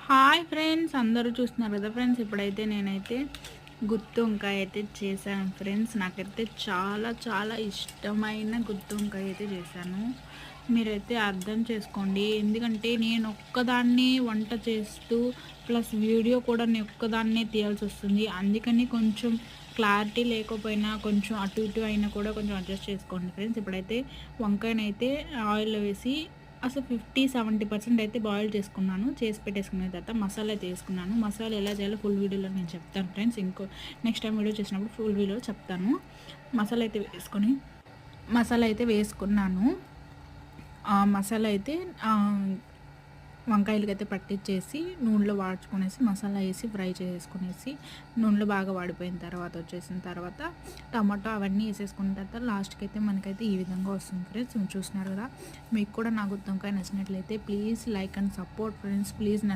Hi friends, అందరూ చూస్తున్నారు కదా ఫ్రెండ్స్. ఇప్పుడైతే నేనైతే గుత్తి వంకాయ అయితే చేశాను ఫ్రెండ్స్. నాకైతే చాలా చాలా ఇష్టమైన గుత్తి వంకాయ అయితే చేశాను. మీరైతే అర్థం చేసుకోండి, ఎందుకంటే నేను ఒక్కదాన్ని వంట చేస్తూ ప్లస్ వీడియో కూడా నేను ఒక్కదాన్నే తీయాల్సి వస్తుంది. అందుకని కొంచెం క్లారిటీ లేకపోయినా కొంచెం అటు ఇటు అయినా కూడా కొంచెం అడ్జస్ట్ చేసుకోండి ఫ్రెండ్స్. ఇప్పుడైతే వంకాయనైతే ఆయిల్లో వేసి అసలు 50-70% అయితే బాయిల్ చేసుకున్నాను. చేసి పెట్టేసుకున్న తర్వాత మసాలా అయితే వేసుకున్నాను. మసాలా ఎలా చేయాలో ఫుల్ వీడియోలో నేను చెప్తాను ఫ్రెండ్స్. నెక్స్ట్ టైం వీడియో చేసినప్పుడు ఫుల్ వీడియో చెప్తాను. మసాలా అయితే వేసుకున్నాను. ఆ మసాలా అయితే వంకాయలకైతే పట్టించేసి నూనెలో వాడ్చుకునేసి మసాలా వేసి ఫ్రై చేసుకునేసి నూనెలో బాగా వాడిపోయిన తర్వాత టమాటో అవన్నీ వేసేసుకున్న తర్వాత లాస్ట్కి అయితే మనకైతే ఈ విధంగా వస్తుంది ఫ్రెండ్స్. చూస్తున్నారు కదా. మీకు కూడా నా గుత్తి వంకాయ నచ్చినట్లయితే please like and support friends. Please